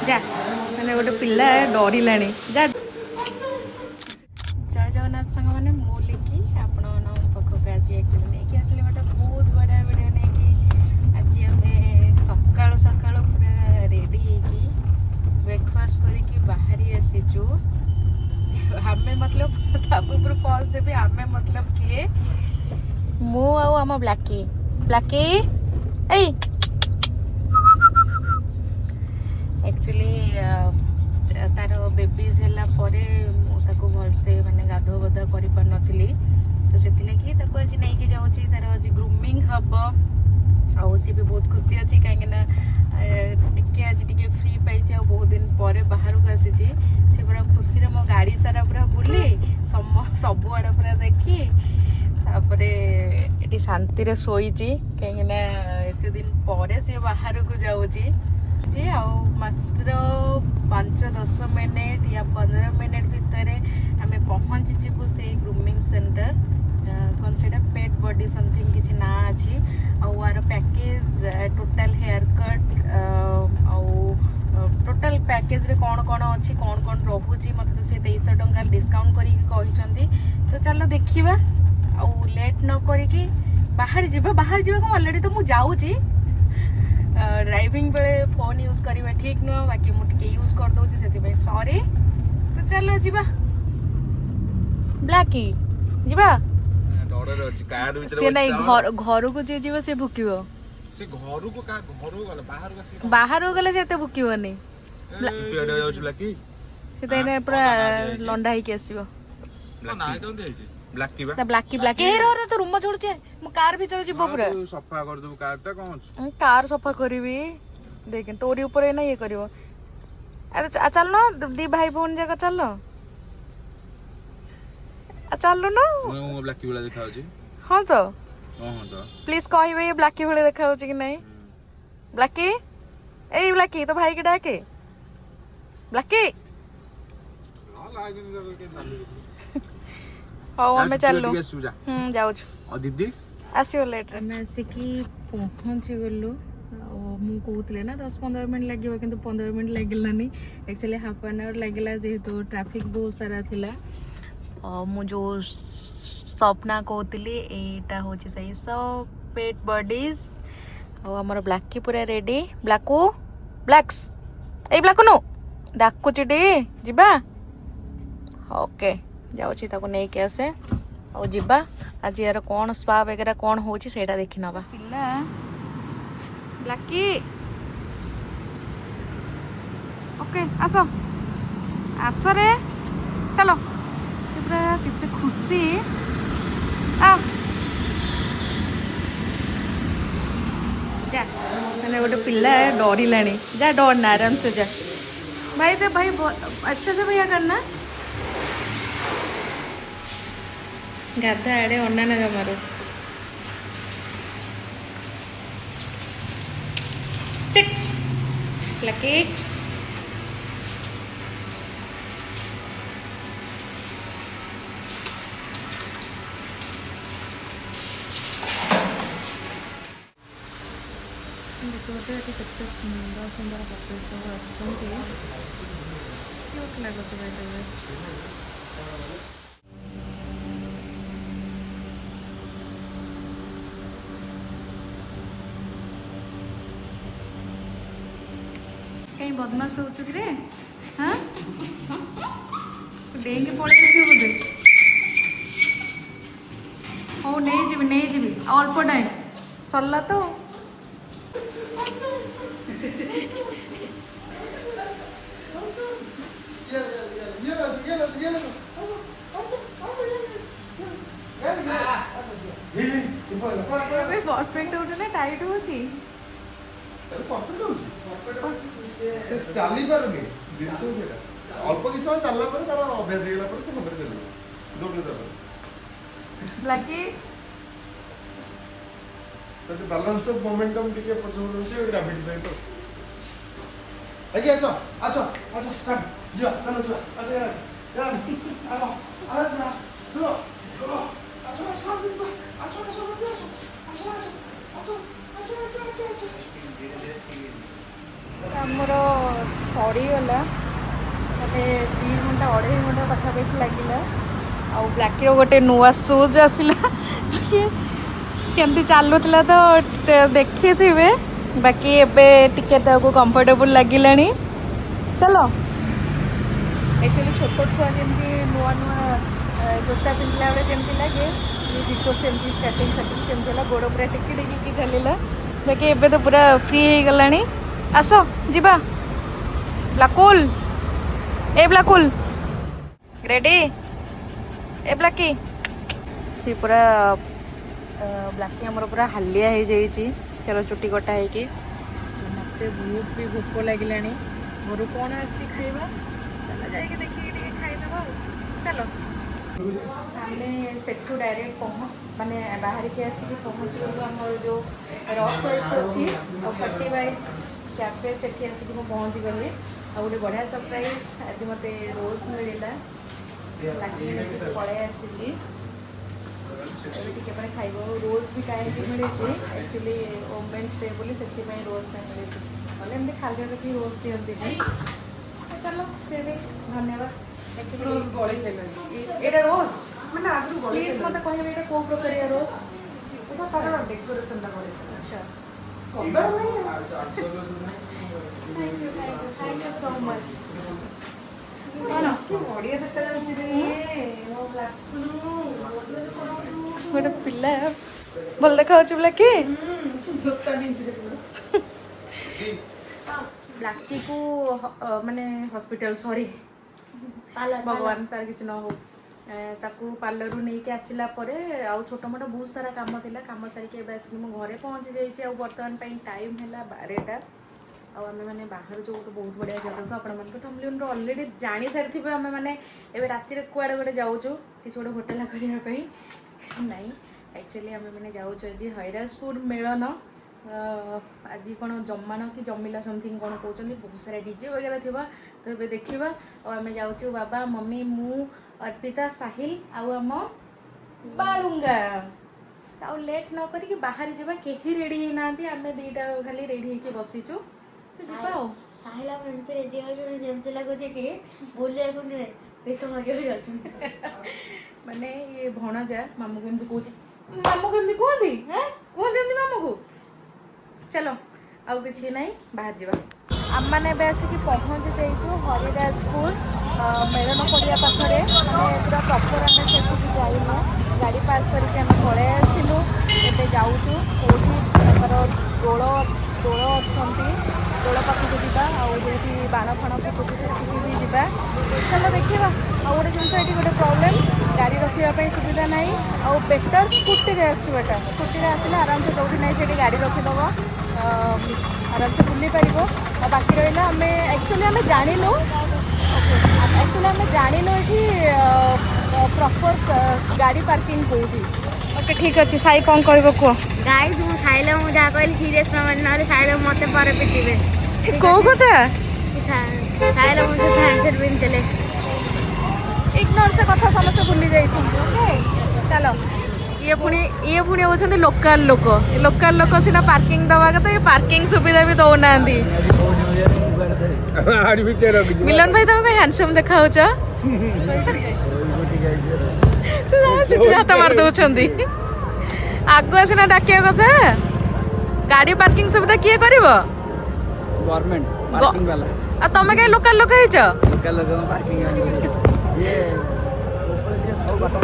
जा मैंने गोटे पिला डरलानी जा जय जगन्नाथ सांग मैंने मु लिखी आपण पाखक आज एक्चुअली नहीं आसले गोटे बहुत बड़ा वीडियो नहीं आज आम सकाल सकाल पूरा रेडी होगी ब्रेकफास्ट करके बाहरी आसीचु हमें मतलब तापर पहुँच देवी हमें मतलब किए मु आम ब्लाकी ब्लाकी ए एक्चुअली तार बेबीज है भलसे माने गाधो बधा कर पार नी तो से आज नहीं जाऊँ तार आज ग्रूमिंग हम आउ सी भी बहुत खुशी अच्छी कहीं आज टे फ्री पाई बहुत दिन पर बाहर को आसी सी पूरा खुशी मो गाड़ी सारा पूरा बुली सब आड़ पूरा देखी ये शांति रे शोची कहीं एत दिन पर सी बाहर को जाऊँगी जी मात्र 5-10 मिनिट या 15 मिनिट भितर आम पहुँची जीवु से ग्रूमिंग सेंटर कौन से पेट बॉडी समथिंग किसी ना अच्छी आर package total haircut total package रे कौन कौन अच्छी कौन कौन रोची मत तो से 2300 टंका डिस्काउंट करके तो चलो देखा आउ लेट न करी बाहर जावा ऑलरेडी तो मुझे जाऊँगी ड्राइविंग बेले फोन यूज करवा ठीक नुह बाकी मुझे यूज कर दूसरी से सॉरी तो चलो जीवा ब्लैकी जीवा नहीं घर को जे जीव से भुकिबो से घर को का घर गला बाहर गले से भुकिबनी ब्लैकी से तो पूरा लंडा ही आसीबो ब्लैकी बा ब्लैकी ब्लैकी हे रे तो रूम छोड़ छे मु कार भीतर जीवो पूरा तू सफा कर दू कार ता कोन कार सफा करबी देख तोरी ऊपर ना ये करबो अरे चल ना दी भाई बहन जगह चल चल ना मु ब्लैकी वाला दिखाउ छी हां तो तो प्लीज कहबे ये ब्लैकी वाला दिखाउ छी कि नहीं ब्लैकी ए ब्लैकी तो भाई के डाके ब्लैकी ना लागिन जब के चालू हाँ आम चलू जाऊ दीदी आसो लेट आम आसिकी पहुँची गलु कहते ना 10-15 मिनट लगे कि 15 मिनट लगलानी एक्चुअली हाफ एन आवर लगे जेहेतु ट्रैफिक बहुत सारा थिला मु जो सपना कहती यहाँ हूँ सही सब पेट बॉडीज आमर ब्लैकी पूरा रेडी ब्लैकू ब्लैक्स ए ब्लैकू नो डाकुची टी जीवा ओके जाऊँगी ताको नहीं के आसे और जीवा आज यार कौन स्पा वगैरह कौन हो देखी नवा पिला ब्लैकी ओके आसो आसो रे चलो से पूरा कितने खुशी आ जा मैंने गोटे पिला डरलानी जा डरना आराम से जा भाई तो भाई अच्छे से भैया करना गाधा आड़े अना ना जमार लकी केते सुंदर सुंदर कपड़े सब आसुँच लगे कहीं बदमाश हो चुकी रे हाँ डेंगे पड़े बोधे हो नहीं जी अल्प टाइम सरला तो परफेक्ट हो ना टाइट हो चाली पारुनी दिन सेटा अल्प कि समय चलला पर तार अभ्यास हेला पर से खबर चली दौड़ दौड़ ब्लैकी तो बैलेंस ऑफ मोमेंटम टिके पछोड़ होचे ग्रेविटी सहित आगे आछो आछो आछो कम जा कनो जा आछो यार यार आओ आ जा लो लो आछो आछो आछो आछो आछो आछो आछो आछो आछो आछो आछो आमर ସରିଗଲା ମାନେ 2 ଘଣ୍ଟା 2.5 ଘଣ୍ଟା ପାଖାପାଖି ଲାଗିଲା। ଆଉ ବ୍ଲାକିର ଗୋଟେ ନୂଆ ସୁଜ୍ ଆସିଲା ସିଏ କେମିତି ଚାଲୁଥିଲା ତ ଦେଖିଥିବେ, ବାକି ଏବେ ଟିକେ ତାକୁ କମ୍ଫର୍ଟେବୁଲ୍ ଲାଗିଲାଣି। ଚାଲ एक्चुअली छोट छुआ जमी नुआ नुआ जोता पिंधला बेले जमी लगे डिटो सेमती स्टार्टिंग सेमती है गोड़ पूरा टिकी टिकी चलला बाकी एबे तो पूरा फ्री हो गला। आस जीवा ब्लाकुल ए ब्लाकुल रेडी ए ब्लाकी सी पूरा ब्लाकी आमर पूरा हालिया हो जाइए चलो चुटी कटा है कि मत बहुत भी भोक लगे घर कौन आसी खाइबा चलो जाइए देखिए खाईदेव। चलो आमे सेठू डायरेक्ट माने बाहर के आसिक पहुँच गलु आम जो रस वाइफ्स अच्छी और 40 वाइफ कैफे से आसिक पहुँच गली आ गए बढ़िया सरप्राइज आज मत रोज मिलला लगे पलि आसी खाइब रोज भी कहीं मिले एक्चुअली वोमेन्स डे बोली से रोज मिले एमती खाली रखी रोज दिखती। चलो फिर धन्यवाद। एटा रोज मैंने प्लीज मत कहबे एटा को प्रकार रोज एटा तार डेकोरेशन ला करे। अच्छा कलर नहीं थैंक यू सो मच। कौन की बढ़िया देखा जाउछि रे ओ ब्लैक गोटे पिला भल देखा होछि ब्लैकी जोता बिंच देखो ब्लैकी को माने हॉस्पिटल सॉरी भगवान तार किसी न हो ताकू पार्लर नहीं के आसला आउ छोट मोट बहुत सारा काम थिला काम सारिके आसिक मो घरे पहुँची जाइए बर्तमान टाइम है 12टा आम मैंने बाहर जो गोटे बहुत बढ़िया जगह को आपण ऑलरेडी जानी सारी आम मैंने एवं राति कुआड़े गोटे जाऊँ किसी गोटे होटेल करने नहीं एक्चुअली आम मैंने जाऊँ आज हैरासपुर मेलन आज कौन जमान कि जमिला समथिंग कौन कहते बहुत सारा डीजे वगैरह थी तो ये देखा आम जाऊँ बाबा मम्मी मु अर्पिता साहिल आम बालुंगा आउ लेट न करी बाहर जावा कहीं रेडी होना आम दीटा खाली रेडी होकर बसीचु साहिला एमती रेडी होमती लगुच कि बुले बेक मागे माने ये भणजा मामू को एमती कहूँ मामू को एमती कहती कहते मामू को। चलो आउ कि ना बाहर जावा आम मैंने आसिक पहुँची जाइए हरिदासपुर मेलन पड़िया पाखे मैंने पूरा प्रपर आम से जाइनु गाड़ी पार्क करके आम पलि आसलु ए जाऊँ कौटी दोल दोल अच्छा दोल पाखक जा जो बाण फाण फुटुची से भी जा। चलो देखा आ गए जिन ये गोटे प्रोब्लेम गाड़ी रखापी सुविधा ना आउ बेटर स्कूटी आसवाटा स्कूटी आसले आराम से जो ना से गाड़ी रखीदब आराम से बुली पार बाकी रहा आम एक्चुअली आम जानू ये प्रॉपर गाड़ी पार्किंग कौटी। ओके ठीक अच्छे साई कौन कह कह गाई तू साइला मु जा कहली सीरियस न ना साइला मते पर पिटिबे को कथा साइला मु से हैंडसेट बिन चले इग्नोर से कथा समस्त भूली जाई ओके। चलो ये पुणी होचंदी लोकल लोक सिना पार्किंग दवा के तो ये पार्किंग सुविधा भी दौना मिलन भाई तुम हैंडसम देखा चुटी हाथ मार दौरान आगु आसना डाकिया कथा गाड़ी पार्किंग सुविधा किए कर गवर्नमेंट पार्किंग वाला आ तमे कहीं लोकल लोक हिच लोकल लोग पार्किंग ये सब बात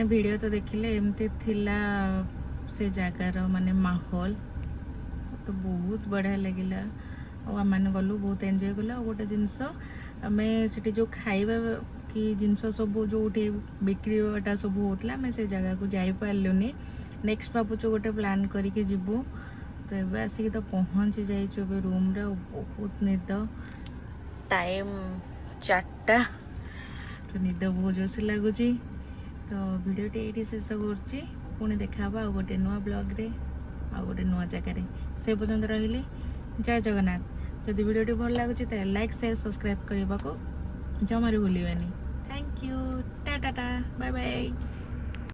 माने वीडियो तो देखिले एमती थिला से जगार माने माहौल तो बहुत बढ़िया लगिला और आम मैंने गलु बहुत एंजॉय कला और गोटे जिनस आम से जो खाइबा कि जिनस सब जो बिक्रीटा सब होता आम से जगह को जापारूनी नेक्स्ट भावुँ गोटे प्लान करके जीवु तो ये आसिक तो पहुँची जाइए रूम रे बहुत निद टाइम 4टा तो निद बहुत जोर से लगुच तो भिडियोटी ये शेष कर देखा गोटे नुआ ब्लॉग रे आ गोटे नुआ जगार से पर्यंत रही जय जगन्नाथ जदि भिडियोटी भल लगुच लाइक शेयर सब्सक्राइब करने को जमार भूलिए thank you tata bye bye.